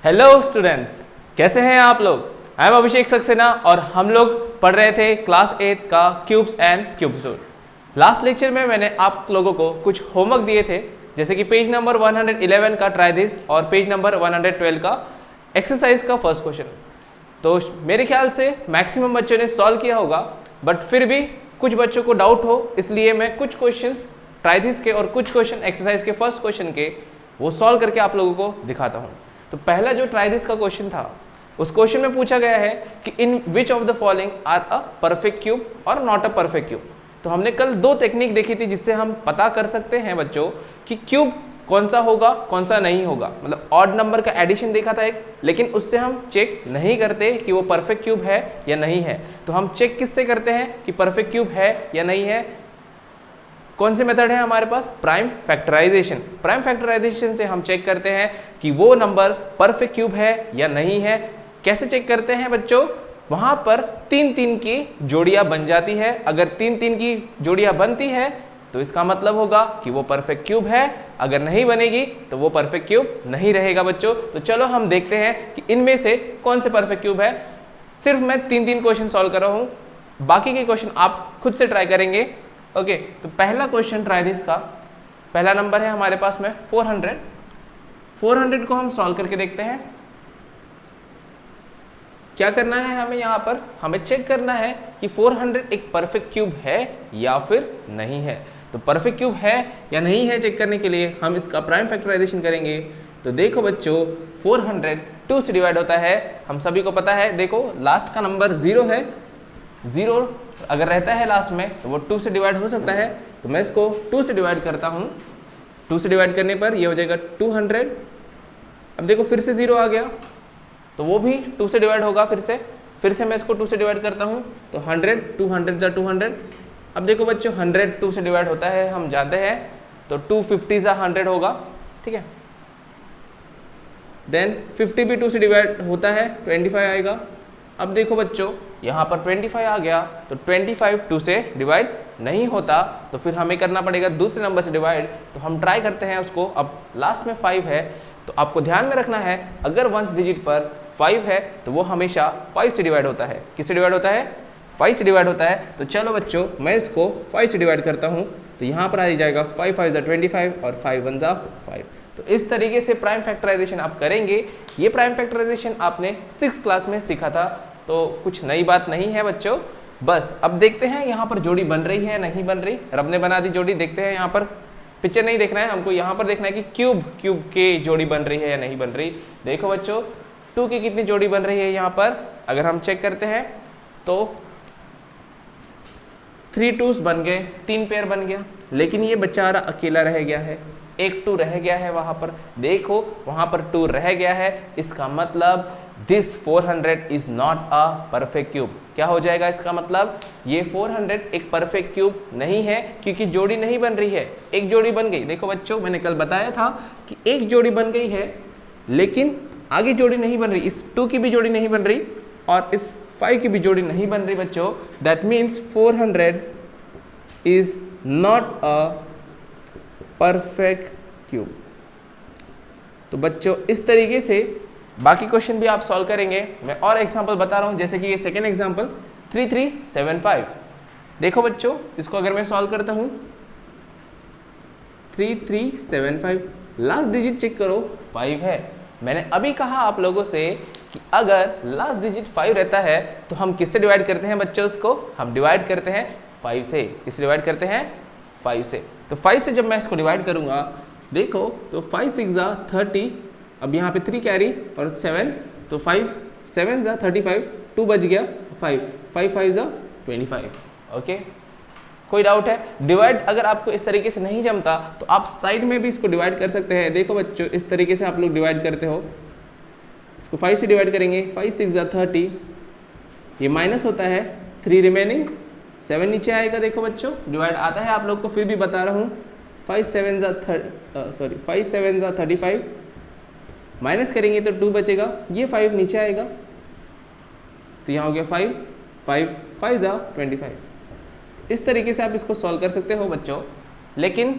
Hello students, कैसे हैं आप लोग। आई एम अभिषेक सक्सेना और हम लोग पढ़ रहे थे क्लास 8 का cubes and cubes root. Last lecture में मैंने आप लोगों को कुछ होमवर्क दिए थे, जैसे कि पेज नंबर 111 का ट्राई दिस और पेज नंबर 112 का एक्सरसाइज का फर्स्ट क्वेश्चन। तो मेरे ख्याल से मैक्सिमम बच्चों ने सॉल्व किया होगा, बट फिर भी कुछ बच्चों को डाउट हो, इसलिए मैं कुछ क्वेश्चंस ट्राई दिस के और कुछ क्वेश्चन एक्सरसाइज के फर्स्ट क्वेश्चन के वो सॉल्व करके आप लोगों को दिखाता हूँ। तो पहला जो ट्राई दिस का क्वेश्चन था, उस क्वेश्चन में पूछा गया है कि in which of the following are a perfect cube और नॉट अ परफेक्ट क्यूब। तो हमने कल दो टेक्निक देखी थी जिससे हम पता कर सकते हैं बच्चों कि क्यूब कौन सा होगा कौन सा नहीं होगा। मतलब ऑड नंबर का एडिशन देखा था एक, लेकिन उससे हम चेक नहीं करते कि वो परफेक्ट क्यूब है या नहीं है। तो हम चेक किससे करते हैं कि परफेक्ट क्यूब है या नहीं है। कौन से मेथड है हमारे पास? Prime factorization. प्राइम फैक्टराइजेशन से हम चेक करते हैं कि वो नंबर परफेक्ट क्यूब है या नहीं है। कैसे चेक करते हैं बच्चों? वहां पर 3-3 की जोड़ियां बन जाती है। अगर 3-3 की जोड़ियां बनती है तो इसका मतलब होगा कि वो परफेक्ट क्यूब है। अगर नहीं बनेगी तो वो परफेक्ट क्यूब नहीं रहेगा बच्चों। तो चलो हम देखते हैं कि इनमें से कौन से परफेक्ट क्यूब है। सिर्फ मैं 3-3 क्वेश्चन सॉल्व कर रहा हूं, बाकी के क्वेश्चन आप खुद से ट्राई करेंगे। ओके, तो पहला क्वेश्चन ट्राई दिस का पहला नंबर है हमारे पास में 400 को हम सॉल्व करके देखते हैं। क्या करना है हमें? यहाँ पर हमें चेक करना है कि 400 एक परफेक्ट क्यूब है या फिर नहीं है। तो परफेक्ट क्यूब है या नहीं है चेक करने के लिए हम इसका प्राइम फैक्टराइजेशन करेंगे। तो देखो बच्चों, 400 2 से डिवाइड होता है, हम सभी को पता है। देखो लास्ट का नंबर 0 है, 0 अगर रहता है लास्ट में तो वो 2 से डिवाइड हो सकता है। तो मैं इसको 2 से डिवाइड करता हूँ। 2 से डिवाइड करने पर ये हो जाएगा 200। अब देखो फिर से 0 आ गया तो वो भी 2 से डिवाइड होगा। फिर से मैं इसको 2 से डिवाइड करता हूँ तो 100, 200 जा 200। अब देखो बच्चों 100 2 से डिवाइड होता है, हम जानते हैं। तो 250 जा 100 होगा, ठीक है। देन 50 भी 2 से डिवाइड होता है, 25 आएगा। अब देखो बच्चों यहाँ पर 25 आ गया तो 25 2 से डिवाइड नहीं होता, तो फिर हमें करना पड़ेगा दूसरे नंबर से डिवाइड। तो हम ट्राई करते हैं उसको। अब लास्ट में 5 है, तो आपको ध्यान में रखना है अगर वंस डिजिट पर 5 है तो वो हमेशा 5 से डिवाइड होता है। किससे डिवाइड होता है? 5 से डिवाइड होता है। तो चलो बच्चों मैं इसको 5 से डिवाइड करता हूँ। तो यहाँ पर आ जाएगा 5 5 जा 25 और 5 1 जा 5। तो इस तरीके से प्राइम फैक्टराइजेशन आप करेंगे। ये प्राइम फैक्टराइजेशन आपने 6th क्लास में सीखा था, तो कुछ नई बात नहीं है बच्चों। बस अब देखते हैं यहाँ पर जोड़ी बन रही है नहीं बन रही। रब ने बना दी जोड़ी, देखते हैं। यहाँ पर पिक्चर नहीं देखना है हमको, यहाँ पर देखना है कि क्यूब के जोड़ी बन रही है या नहीं बन रही। देखो बच्चों 2 की कितनी जोड़ी बन रही है यहाँ पर, अगर हम चेक करते हैं तो 3 2s बन गए, 3 पेयर बन गया। लेकिन ये बेचारा अकेला रह गया है, एक 2 रह गया है वहां पर। देखो वहां पर 2 रह गया है, इसका मतलब this 400 is not a perfect cube. क्या हो जाएगा इसका मतलब? ये 400 एक परफेक्ट क्यूब नहीं है, क्योंकि जोड़ी नहीं बन रही है। एक जोड़ी बन गई, देखो बच्चों मैंने कल बताया था कि एक जोड़ी बन गई है, लेकिन आगे जोड़ी नहीं बन रही। इस 2 की भी जोड़ी नहीं बन रही और इस 5 की भी जोड़ी नहीं बन रही बच्चों। That means 400 is not a perfect cube. तो बच्चों इस तरीके से बाकी क्वेश्चन भी आप सॉल्व करेंगे। मैं और एग्जांपल बता रहा हूं, जैसे कि ये सेकेंड एग्जांपल 3375। देखो बच्चों इसको अगर मैं सॉल्व करता हूं 3375, लास्ट डिजिट चेक करो 5 है। मैंने अभी कहा आप लोगों से कि अगर लास्ट डिजिट 5 रहता है तो हम किससे डिवाइड करते हैं बच्चों? उसको हम डिवाइड करते हैं 5 से। किससे डिवाइड करते हैं? 5 से। तो 5 से जब मैं इसको डिवाइड करूंगा, देखो तो 5 6 जा 30। अब यहाँ पे 3 कैरी और 7, तो 5 7 जा 35, 2 बच गया 5 5 5 जा 25। ओके, कोई डाउट है? डिवाइड अगर आपको इस तरीके से नहीं जमता तो आप साइड में भी इसको डिवाइड कर सकते हैं। देखो बच्चों इस तरीके से आप लोग डिवाइड करते हो। इसको 5 से डिवाइड करेंगे, 5 6 जा 30, ये माइनस होता है, 3 रिमेनिंग, 7 नीचे आएगा। देखो बच्चों डिवाइड आता है आप लोग को, फिर भी बता रहा हूँ। 5 7 जा 35, माइनस करेंगे तो 2 बचेगा, ये 5 नीचे आएगा। तो यहाँ हो गया 5 5 5 जा 25। इस तरीके से आप इसको सॉल्व कर सकते हो बच्चों, लेकिन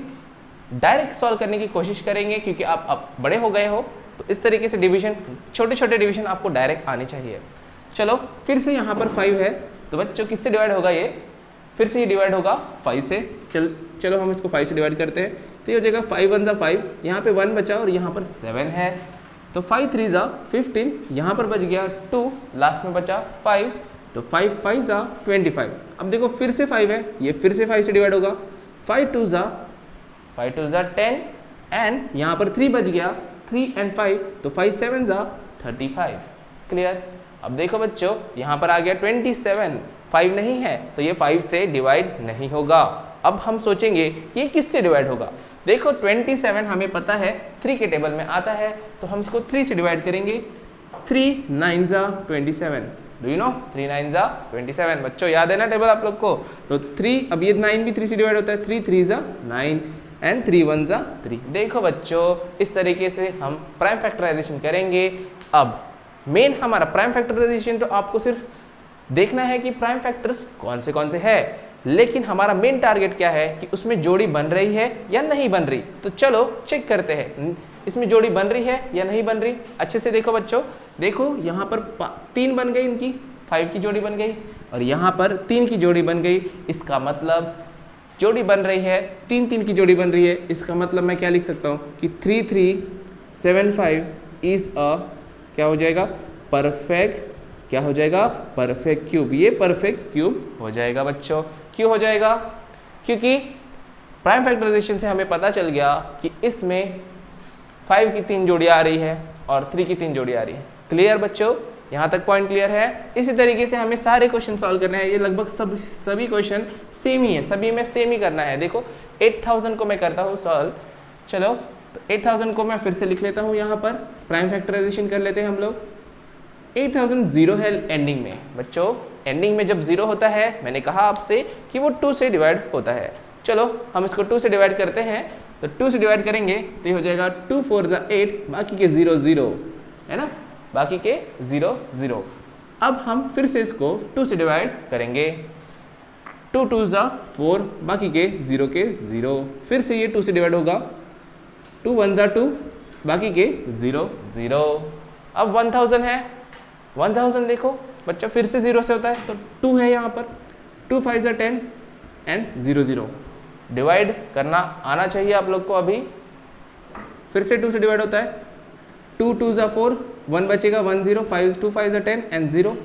डायरेक्ट सॉल्व करने की कोशिश करेंगे क्योंकि आप अब बड़े हो गए हो। तो इस तरीके से डिवीजन, छोटे छोटे डिवीजन आपको डायरेक्ट आने चाहिए। चलो फिर से यहाँ पर 5 है, तो बच्चों किससे डिवाइड होगा ये, फिर से ये डिवाइड होगा 5 से। चलो हम इसको 5 से डिवाइड करते हैं, तो ये हो जाएगा 5 1 ज़ा 5, यहाँ पे 1 बचा और यहाँ पर 7 है, तो 5 3 ज़ा 15, यहाँ पर बच गया 2, लास्ट में बचा 5, तो 5 5 ज़ा 25। अब देखो फिर से 5 है, ये फिर से 5 से डिवाइड होगा, 5 2 ज़ा 10 एंड यहाँ पर 3 बच गया, 3 एंड 5, तो 5 7 ज़ा 35। क्लियर। अब देखो बच्चों यहाँ पर आ गया 27, 5 नहीं है तो ये 5 से डिवाइड नहीं होगा। अब हम सोचेंगे ये किससे डिवाइड होगा। देखो 27 हमें पता है 3 के टेबल में आता है, तो हम इसको 3 से डिवाइड करेंगे, 3 9 ज़ा 27, डू यू नो 3 9 ज़ा 27। बच्चों याद है ना टेबल आप लोग को, तो 3, अब ये 9 भी 3 से डिवाइड होता है, 3 3 ज़ा 9 एंड 3 1 ज़ा 3। देखो बच्चों इस तरीके से हम प्राइम फैक्टराइजेशन करेंगे। अब मेन हमारा प्राइम फैक्टराइजेशन तो आपको सिर्फ देखना है कि प्राइम फैक्टर्स कौन से है, लेकिन हमारा मेन टारगेट क्या है कि उसमें जोड़ी बन रही है या नहीं बन रही। तो चलो चेक करते हैं इसमें जोड़ी बन रही है या नहीं बन रही। अच्छे से देखो बच्चों, देखो यहाँ पर 3 बन गई, इनकी 5 की जोड़ी बन गई, और यहाँ पर 3 की जोड़ी बन गई। इसका मतलब जोड़ी बन रही है, 3 3 की जोड़ी बन रही है। इसका मतलब मैं क्या लिख सकता हूँ कि 3 3 7 5 इज अ क्या हो जाएगा, परफेक्ट, क्या हो जाएगा, परफेक्ट क्यूब। ये परफेक्ट क्यूब हो जाएगा बच्चों। क्यों हो जाएगा, क्योंकि प्राइम फैक्टराइजेशन से हमें पता चल गया कि इसमें 5 की 3 जोड़ी आ रही है और 3 की 3 जोड़ी आ रही है। क्लियर बच्चों, यहाँ तक पॉइंट क्लियर है। इसी तरीके से हमें सारे क्वेश्चन सॉल्व करने हैं। ये लगभग सभी क्वेश्चन सेम ही है, सभी में सेम ही करना है। देखो 8000 को मैं करता हूँ सॉल्व। चलो तो 8000 को मैं फिर से लिख लेता हूँ, यहाँ पर प्राइम फैक्टराइजेशन कर लेते हैं हम लोग। 8000 जीरो है एंडिंग में। बच्चों एंडिंग में जब जीरो होता है, मैंने कहा आपसे कि वो 2 से डिवाइड होता है। चलो हम इसको 2 से डिवाइड करते हैं, तो 2 से डिवाइड करेंगे तो ये हो जाएगा 2 4 ज़ा 8, बाकी के 0 0 है ना, बाकी के 0 0। अब हम फिर से इसको 2 से डिवाइड करेंगे, 2 2 ज़ा 4, बाकी के 0 के 0। फिर से ये 2 से डिवाइड होगा, 2 1 ज़ा 2, बाकी के 0 0। अब 1000 है, 1000 देखो बच्चा फिर से 0 से होता है, तो 2 है यहाँ पर, 2 5 ज़ा 10 एंड 0 0। डिवाइड करना आना चाहिए आप लोग को। अभी फिर से 2 से डिवाइड होता है, 2 2 ज़ा 4, 1 बचेगा 1 0, 5 2 5 ज़ा 10 एंड 0।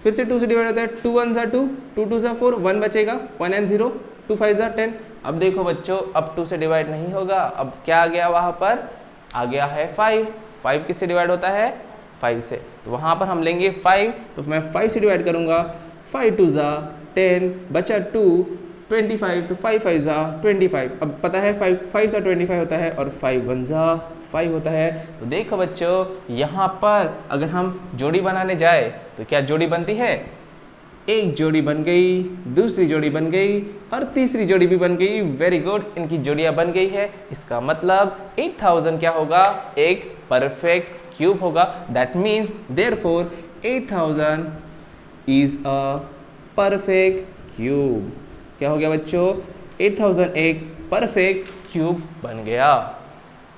फिर से 2 से डिवाइड होता है, 2 1 ज़ा 2, 2 2 ज़ा 4, 1 बचेगा 1 एंड 0, 2 5 ज़ा 10। अब देखो बच्चों अब 2 से डिवाइड नहीं होगा, अब क्या आ गया वहाँ पर, आ गया है 5। 5 किससे डिवाइड होता है, 5 से, तो वहाँ पर हम लेंगे 5, तो मैं 5 से डिवाइड करूँगा, 5 2 ज़ा 10, बचा 2 25, तो 5 5 ज़ा 25। अब पता है 5 5 ज़ा 25 होता है और 5 1 ज़ा 5 होता है। तो देखो बच्चों यहाँ पर अगर हम जोड़ी बनाने जाए तो क्या जोड़ी बनती है, एक जोड़ी बन गई, दूसरी जोड़ी बन गई और तीसरी जोड़ी भी बन गई। वेरी गुड, इनकी जोड़ियां बन गई है। इसका मतलब 8000 क्या होगा, एक परफेक्ट क्यूब होगा। That means therefore 8000 is a perfect cube. क्या हो गया बच्चों, 8000 एक परफेक्ट क्यूब बन गया।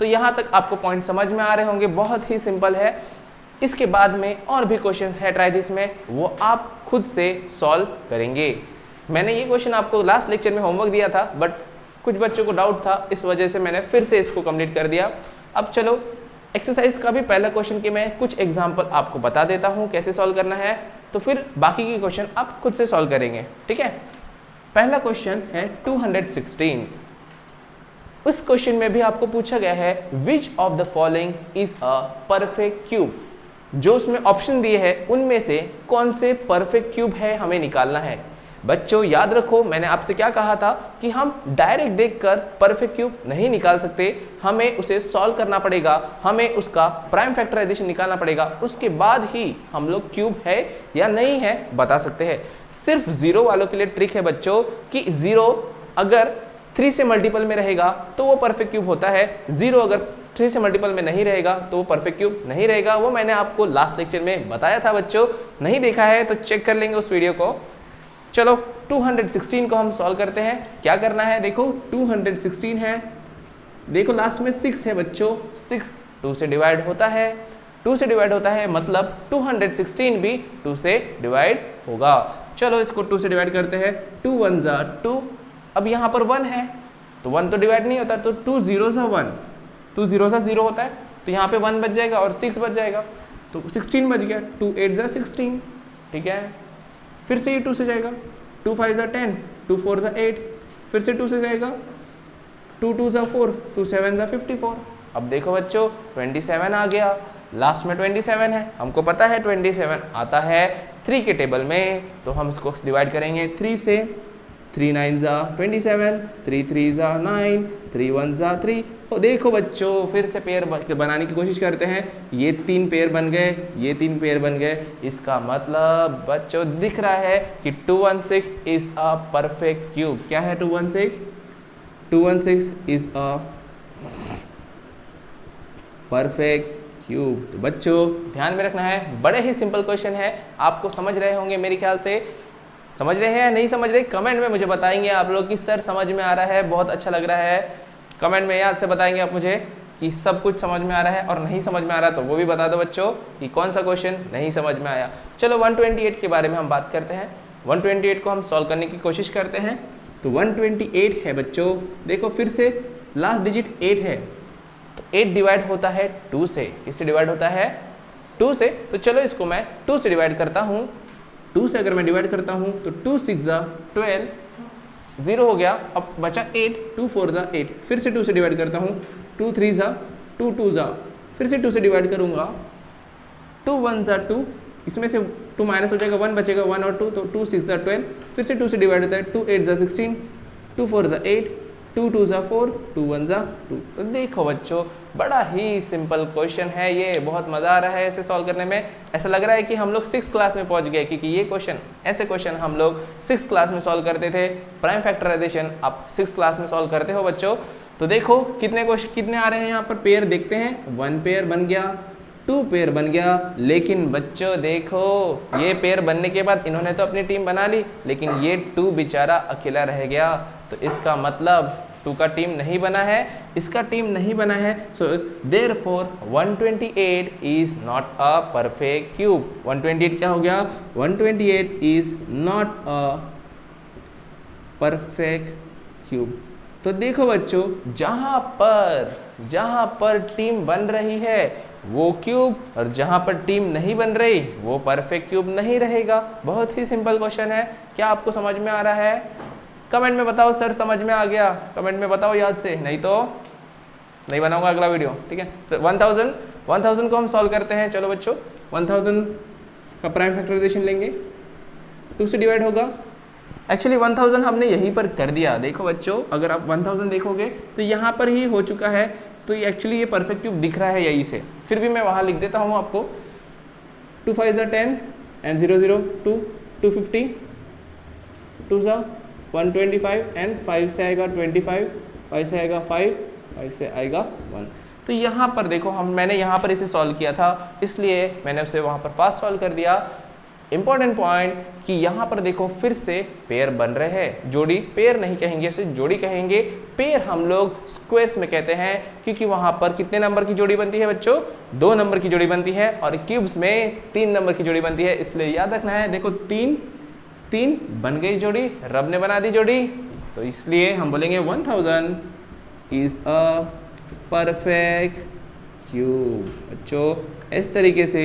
तो यहाँ तक आपको पॉइंट समझ में आ रहे होंगे, बहुत ही सिंपल है। इसके बाद में और भी क्वेश्चन है ट्राई दिस में, वो आप खुद से सॉल्व करेंगे। मैंने ये क्वेश्चन आपको लास्ट लेक्चर में होमवर्क दिया था, बट कुछ बच्चों को डाउट था, इस वजह से मैंने फिर से इसको कंप्लीट कर दिया। अब चलो एक्सरसाइज का भी पहला क्वेश्चन के मैं कुछ एग्जाम्पल आपको बता देता हूँ कैसे सॉल्व करना है, तो फिर बाकी के क्वेश्चन आप खुद से सॉल्व करेंगे, ठीक है। पहला क्वेश्चन है 216। उस क्वेश्चन में भी आपको पूछा गया है विच of the following is a perfect cube. जो उसमें ऑप्शन दिए हैं उनमें से कौन से परफेक्ट क्यूब है हमें निकालना है। बच्चों याद रखो, मैंने आपसे क्या कहा था कि हम डायरेक्ट देखकर परफेक्ट क्यूब नहीं निकाल सकते, हमें उसे सॉल्व करना पड़ेगा, हमें उसका प्राइम फैक्टराइजेशन निकालना पड़ेगा, उसके बाद ही हम लोग क्यूब है या नहीं है बता सकते हैं। सिर्फ जीरो वालों के लिए ट्रिक है बच्चों कि जीरो अगर 3 से मल्टीपल में रहेगा तो वो परफेक्ट क्यूब होता है, जीरो अगर 3 से मल्टीपल में नहीं रहेगा तो वो परफेक्ट क्यूब नहीं रहेगा। वो मैंने आपको लास्ट लेक्चर में बताया था बच्चों, नहीं देखा है तो चेक कर लेंगे उस वीडियो को। चलो 216 को हम सॉल्व करते हैं। क्या करना है, देखो 216 है, देखो लास्ट में 6 है बच्चों, 6 2 से डिवाइड होता है, 2 से डिवाइड होता है मतलब 216 भी 2 से डिवाइड होगा। चलो इसको 2 से डिवाइड करते हैं, 2 1 जा 2, अब यहाँ पर 1 है तो 1 तो डिवाइड नहीं होता, तो 2 0 जा 1, 2 0 जा 0 होता है, तो यहाँ पे 1 बच जाएगा और 6 बच जाएगा, तो 16 बच गया, 2 8 जा 16, ठीक है। फिर से ये 2 से जाएगा, 2 5 जा 10, 2 4 जा 8, फिर से 2 से जाएगा, 2 2 जा 4, 2 7 जा 54। अब देखो बच्चों 27 आ गया, लास्ट में 27 है, हमको पता है 27 आता है 3 के टेबल में, तो हम इसको डिवाइड करेंगे 3 से, 3 9 जा 27, 3 3 जा 9, 3 1 जा 3। तो देखो बच्चों फिर से पेयर बनाने की कोशिश करते हैं, ये 3 पेयर बन गए, ये 3 पेयर बन गए, इसका मतलब बच्चों दिख रहा है कि 216 इज अ परफेक्ट क्यूब। क्या है 216? 216 इज अ परफेक्ट क्यूब। तो बच्चों ध्यान में रखना है, बड़े ही सिंपल क्वेश्चन है, आपको समझ रहे होंगे मेरे ख्याल से। समझ रहे हैं या नहीं समझ रहे, कमेंट में मुझे बताएंगे आप लोग कि सर समझ में आ रहा है, बहुत अच्छा लग रहा है। कमेंट में याद से बताएंगे आप मुझे कि सब कुछ समझ में आ रहा है, और नहीं समझ में आ रहा तो वो भी बता दो बच्चों कि कौन सा क्वेश्चन नहीं समझ में आया। चलो 128 के बारे में हम बात करते हैं, 128 को हम सॉल्व करने की कोशिश करते हैं। तो 128 है बच्चों, देखो फिर से लास्ट डिजिट 8 है, तो 8 डिवाइड होता है 2 से, इससे डिवाइड होता है 2 से, तो चलो इसको मैं 2 से डिवाइड करता हूँ। 2 से अगर मैं डिवाइड करता हूँ तो 2 6 जा 12, 0 हो गया, अब बचा 8, 2 4 जा 8, फिर से 2 से डिवाइड करता हूँ, 2 3 जा 2 2 जा, फिर से 2 से डिवाइड करूँगा, 2 1 जा 2, इसमें से 2 माइनस हो जाएगा, 1 बचेगा, 1 और 2, तो 2 6 जा 12, फिर से 2 से डिवाइड होता है, 2 8 जा 16, 2 4 जा 8, 2 2 जा 4, 2 1 जा 2। तो देखो बच्चों बड़ा ही सिंपल क्वेश्चन है ये, बहुत मज़ा आ रहा है इसे सॉल्व करने में। ऐसा लग रहा है कि हम लोग 6th क्लास में पहुंच गए, क्योंकि ये क्वेश्चन ऐसे क्वेश्चन हम लोग 6th क्लास में सॉल्व करते थे। प्राइम फैक्टराइजेशन आप 6th क्लास में सॉल्व करते हो बच्चों। तो देखो कितने क्वेश्चन कितने आ रहे हैं यहाँ पर, पेयर देखते हैं, 1 पेयर बन गया, 2 पेयर बन गया, लेकिन बच्चों देखो ये पेयर बनने के बाद इन्होंने तो अपनी टीम बना ली, लेकिन ये 2 बेचारा अकेला रह गया, तो इसका मतलब 2 का टीम नहीं बना है, इसका टीम नहीं बना है, so therefore 128 is not a perfect cube. 128 क्या हो गया? 128 is not a perfect cube. तो देखो बच्चों जहां पर टीम बन रही है वो क्यूब, और जहां पर टीम नहीं बन रही वो परफेक्ट क्यूब नहीं रहेगा। बहुत ही सिंपल क्वेश्चन है, क्या आपको समझ में आ रहा है? कमेंट में बताओ सर समझ में आ गया, कमेंट में बताओ याद से, नहीं तो नहीं बनाऊंगा अगला वीडियो, ठीक है। तो 1000 को हम सॉल्व करते हैं। चलो बच्चों 1000 का प्राइम फैक्टराइजेशन लेंगे, 2 से डिवाइड होगा, एक्चुअली 1000 हमने यहीं पर कर दिया। देखो बच्चों अगर आप 1000 देखोगे तो यहाँ पर ही हो चुका है, तो एक्चुअली ये परफेक्ट क्यूब दिख रहा है यहीं से, फिर भी मैं वहाँ लिख देता हूँ आपको। 2 5 जा 10 एंड 0 0 2, 250, 2 जा 125 एंड 5 से आएगा 25, 5 से आएगा 5, 5 से आएगा 1। तो यहाँ पर देखो मैंने यहाँ पर इसे सॉल्व किया था, इसलिए मैंने उसे वहाँ पर फास्ट सॉल्व कर दिया। इंपॉर्टेंट पॉइंट कि यहाँ पर देखो फिर से पेयर बन रहे हैं, जोड़ी पेयर नहीं कहेंगे, इसे जोड़ी कहेंगे। पेयर हम लोग स्क्वेयर्स में कहते हैं, क्योंकि वहाँ पर कितने नंबर की जोड़ी बनती है बच्चों? 2 नंबर की जोड़ी बनती है, और क्यूब्स में 3 नंबर की जोड़ी बनती है, इसलिए याद रखना है। देखो 3 बन गई जोड़ी, रब ने बना दी जोड़ी, तो इसलिए हम बोलेंगे 1000 इज अ परफेक्ट क्यूब। बच्चों इस तरीके से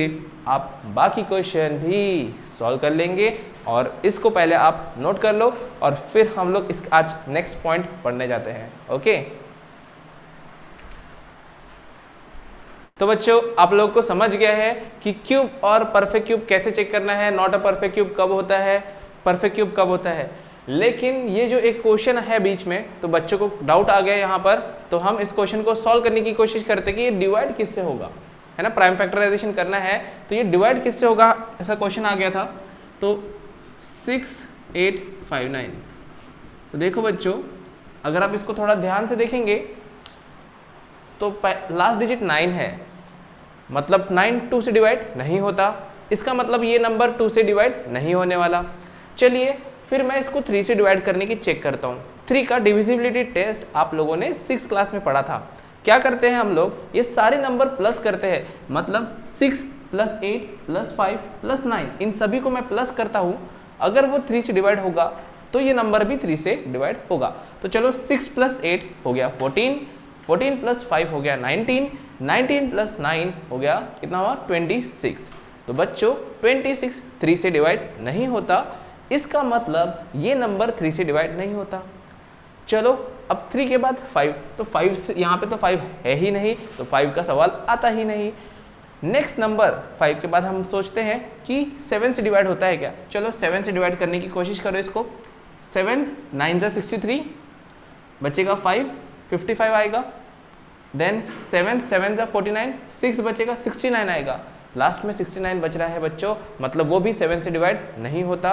आप बाकी क्वेश्चन भी सॉल्व कर लेंगे, और इसको पहले आप नोट कर लो, और फिर हम लोग इस आज नेक्स्ट पॉइंट पढ़ने जाते हैं। ओके तो बच्चों आप लोगों को समझ गया है कि क्यूब और परफेक्ट क्यूब कैसे चेक करना है, नॉट अ परफेक्ट क्यूब कब होता है, परफेक्ट क्यूब कब होता है। लेकिन ये जो एक क्वेश्चन है बीच में, तो बच्चों को डाउट आ गया यहाँ पर, तो हम इस क्वेश्चन को सॉल्व करने की कोशिश करते हैं कि ये डिवाइड किससे होगा, है ना। प्राइम फैक्टराइजेशन करना है तो ये डिवाइड किससे होगा, ऐसा क्वेश्चन आ गया था। तो 6 8 5 9, तो देखो बच्चों अगर आप इसको थोड़ा ध्यान से देखेंगे तो लास्ट डिजिट 9 है, मतलब 9 2 से डिवाइड नहीं होता, इसका मतलब ये नंबर 2 से डिवाइड नहीं होने वाला। चलिए फिर मैं इसको 3 से डिवाइड करने की चेक करता हूँ। 3 का डिविजिबिलिटी टेस्ट आप लोगों ने 6th क्लास में पढ़ा था। क्या करते हैं हम लोग, ये सारे नंबर प्लस करते हैं, मतलब 6 प्लस 8 प्लस 5 प्लस 9, इन सभी को मैं प्लस करता हूँ। अगर वो 3 से डिवाइड होगा तो ये नंबर भी 3 से डिवाइड होगा। तो चलो 6 प्लस 8 हो गया 14, 14 प्लस 5 हो गया 19, 19 प्लस 9 हो गया कितना हुआ 26। तो बच्चों 26 3 से डिवाइड नहीं होता, इसका मतलब ये नंबर 3 से डिवाइड नहीं होता। चलो अब 3 के बाद 5, तो 5 से यहाँ पे तो 5 है ही नहीं, तो 5 का सवाल आता ही नहीं। नेक्स्ट नंबर 5 के बाद हम सोचते हैं कि 7 से डिवाइड होता है क्या। चलो 7 से डिवाइड करने की कोशिश करो इसको। 7 9 जा 63, बचेगा 5 55 आएगा। देन 7 7 जा 49, 6 बचेगा 69 आएगा। लास्ट में 69 बच रहा है बच्चों, मतलब वो भी 7 से डिवाइड नहीं होता।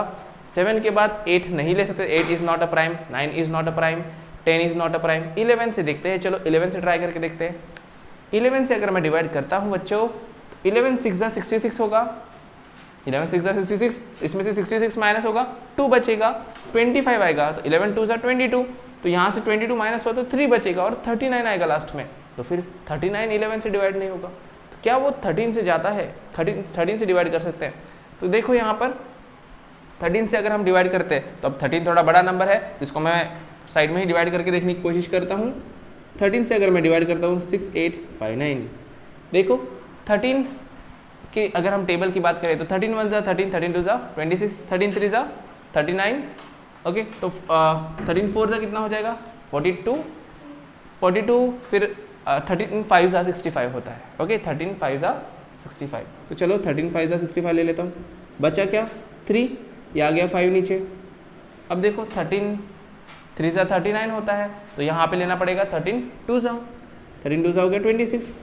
7 के बाद 8 नहीं ले सकते, 8 is not a prime, 9 is not a prime, 10 is not a prime. 11 से देखते हैं, चलो 11 से ट्राई करके देखते हैं। 11 से अगर मैं डिवाइड करता हूँ बच्चों, 11 6 जा 66 होगा, 11 6 जा 66, इसमें से 66 माइनस होगा 2 बचेगा 25 आएगा। तो 11 2 जा 22, तो यहाँ से 22 माइनस हुआ तो 3 बचेगा और 39 आएगा लास्ट में। तो फिर 39 11 से डिवाइड नहीं होगा, तो क्या वो 13 से जाता है, 13 से डिवाइड कर सकते हैं। तो देखो यहाँ पर 13 से अगर हम डिवाइड करते हैं तो अब 13 थोड़ा बड़ा नंबर है, जिसको मैं साइड में ही डिवाइड करके देखने की कोशिश करता हूँ। 13 से अगर मैं डिवाइड करता हूँ 6 8 5 9, देखो 13 की अगर हम टेबल की बात करें तो 13 1 जा 13, 13 2 जा 26, 13 3 जा 39, ओके। तो 13 4 जा कितना हो जाएगा 42, 42 फिर 13 5 जा 65 होता है, ओके। 13 5 जा 65, तो चलो 13 5 जा 65 ले लेता हूँ। बचा क्या 3, ये आ गया 5 नीचे। अब देखो 13 3 जा 39 होता है, तो यहाँ पे लेना पड़ेगा 13 2 जा, 13 2 जा हो गया 26।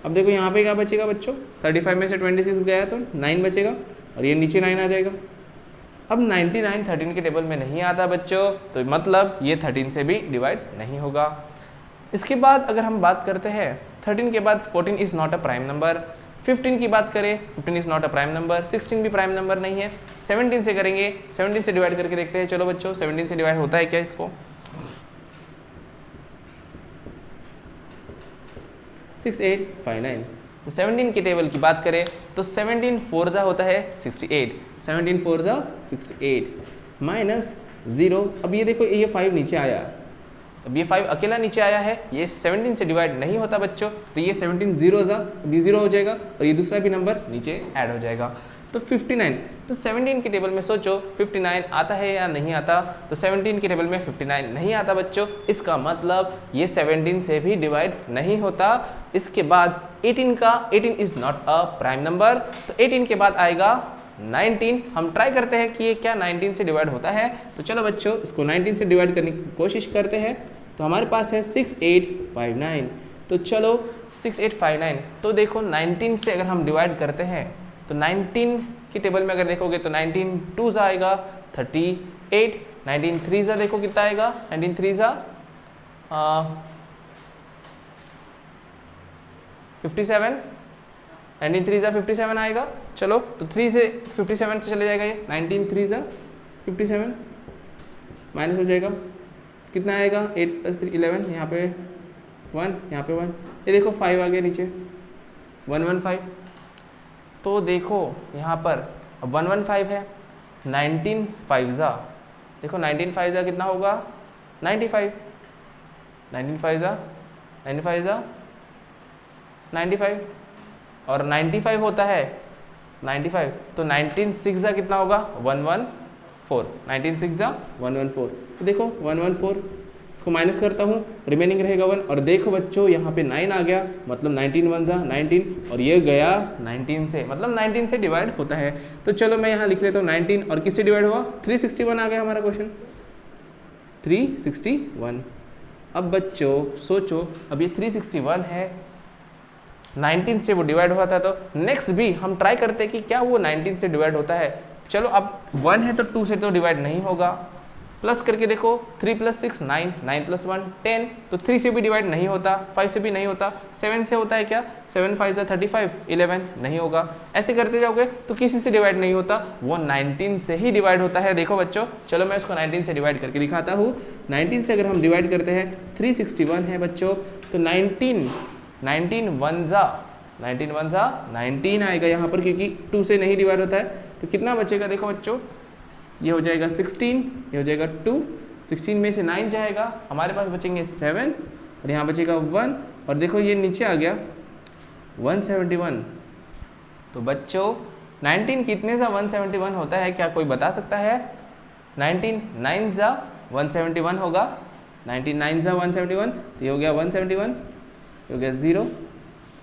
अब देखो यहाँ पे क्या बचेगा बच्चों, 35 में से 26 गया तो 9 बचेगा और ये नीचे 9 आ जाएगा। अब 99 13 के टेबल में नहीं आता बच्चों, तो मतलब ये 13 से भी डिवाइड नहीं होगा। इसके बाद अगर हम बात करते हैं 13 के बाद 14 is not a prime number. 15 की बात करें 15 is not a prime number, 16 भी प्राइम नंबर नहीं है। 17 से करेंगे, 17 से डिवाइड करके देखते हैं। चलो बच्चों 17 से डिवाइड होता है क्या इसको, 6 8 5 9। तो 17 के टेबल की बात करें तो 17 4 जा होता है 68, 17 4 जा 68 माइनस 0। अब ये देखो ये 5 नीचे आया, अब ये 5 अकेला नीचे आया है, ये 17 से डिवाइड नहीं होता बच्चों, तो ये 17 0 जा भी 0 हो जाएगा और ये दूसरा भी नंबर नीचे ऐड हो जाएगा। तो 59, तो 17 के टेबल में सोचो 59 आता है या नहीं आता, तो 17 के टेबल में 59 नहीं आता बच्चों, इसका मतलब ये 17 से भी डिवाइड नहीं होता। इसके बाद 18 का 18 is not a prime number, तो 18 के बाद आएगा 19। हम ट्राई करते हैं कि ये क्या 19 से डिवाइड होता है। तो चलो बच्चों इसको 19 से डिवाइड करने की कोशिश करते हैं। तो हमारे पास है 6 8 5 9, तो चलो 6 8 5 9, तो देखो 19 से अगर हम डिवाइड करते हैं तो 19 की टेबल में अगर देखोगे तो 19 2 जा आएगा 38, 19 3 जा देखो कितना आएगा, 19 3 जा 57, 19 3 जा 57 आएगा। चलो तो 3 से 57 से चले जाएगा ये, 19 3 जा 57 माइनस हो जाएगा, कितना आएगा 8 + 3 11, यहाँ पे 1, यहाँ पे 1, ये देखो 5 आ गया नीचे 115। तो देखो यहाँ पर अब 115 है, 19 5 जा देखो 19 5 जा कितना होगा 95, 19 5 जा 95 जा 95 और 95 होता है 95, तो 19 6 जा कितना होगा 114, 19 6 जा 114। तो देखो 114, इसको माइनस करता हूँ, रिमेनिंग रहेगा 1। और देखो बच्चों यहाँ पे 9 आ गया, मतलब 19 1 जा 19 और ये गया 19 से, मतलब 19 से डिवाइड होता है। तो चलो मैं यहाँ लिख लेता हूँ 19 और किससे डिवाइड हुआ 361 आ गया हमारा क्वेश्चन 361। अब बच्चों सोचो, अब ये 361 है, 19 से वो डिवाइड हुआ था, तो नेक्स्ट भी हम ट्राई करते हैं कि क्या वो 19 से डिवाइड होता है। चलो अब 1 है तो 2 से तो डिवाइड नहीं होगा, प्लस करके देखो 3 + 6 9, 9 + 1 10, तो 3 से भी डिवाइड नहीं होता, 5 से भी नहीं होता, 7 से होता है क्या, 7 × 5 = 35, 11 नहीं होगा। ऐसे करते जाओगे तो किसी से डिवाइड नहीं होता, वो 19 से ही डिवाइड होता है। देखो बच्चों, चलो मैं इसको 19 से डिवाइड करके दिखाता हूँ। 19 से अगर हम डिवाइड करते हैं 361 है बच्चों, तो 19 1 जा 19 आएगा यहाँ पर, क्योंकि 2 से नहीं डिवाइड होता है। तो कितना बचेगा, देखो बच्चों, ये हो जाएगा 16, ये हो जाएगा 2, 16 में से 9 जाएगा, हमारे पास बचेंगे 7 और यहाँ बचेगा 1, और देखो ये नीचे आ गया 171। तो बच्चों 19 कितने सा 171 होता है, क्या कोई बता सकता है? 19 9 जा 171 होगा, 19 9 जा 171, तो ये हो गया 171, ये हो गया 0।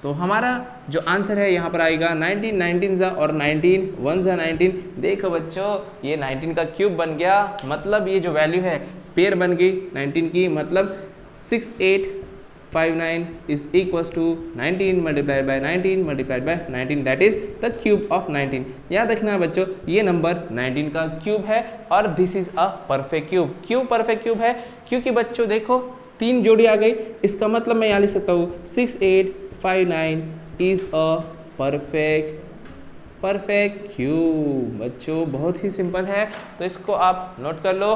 तो हमारा जो आंसर है यहाँ पर आएगा 19 19 जा और 19 1 जा 19। देखो बच्चों, ये 19 का क्यूब बन गया, मतलब ये जो वैल्यू है पेयर बन गई 19 की, मतलब 6859 is equals to 19 multiplied by 19 multiplied by 19, that is the cube of 19। याद रखना बच्चों, ये नंबर 19 का क्यूब है और this is a perfect cube. क्यों परफेक्ट क्यूब है? क्योंकि बच्चों देखो 3 जोड़ी आ गई, इसका मतलब मैं यहाँ लिख सकता हूँ 6859 इज अ परफेक्ट क्यूब। बच्चों बहुत ही सिंपल है, तो इसको आप नोट कर लो।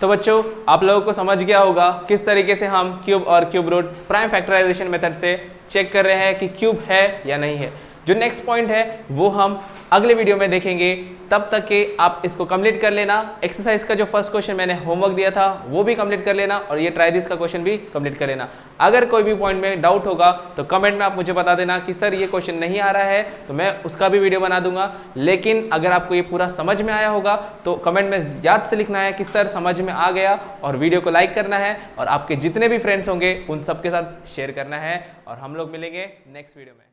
तो बच्चों आप लोगों को समझ गया होगा किस तरीके से हम क्यूब और cube root prime factorization method से चेक कर रहे हैं कि क्यूब है या नहीं है। जो नेक्स्ट पॉइंट है वो हम अगले वीडियो में देखेंगे, तब तक के आप इसको कंप्लीट कर लेना। एक्सरसाइज का जो फर्स्ट क्वेश्चन मैंने होमवर्क दिया था वो भी कंप्लीट कर लेना, और ये ट्राई दिस का क्वेश्चन भी कंप्लीट कर लेना। अगर कोई भी पॉइंट में डाउट होगा तो कमेंट में आप मुझे बता देना कि सर ये क्वेश्चन नहीं आ रहा है, तो मैं उसका भी वीडियो बना दूंगा। लेकिन अगर आपको ये पूरा समझ में आया होगा तो कमेंट में याद से लिखना है कि सर समझ में आ गया, और वीडियो को लाइक करना है और आपके जितने भी फ्रेंड्स होंगे उन सबके साथ शेयर करना है। और हम लोग मिलेंगे नेक्स्ट वीडियो में।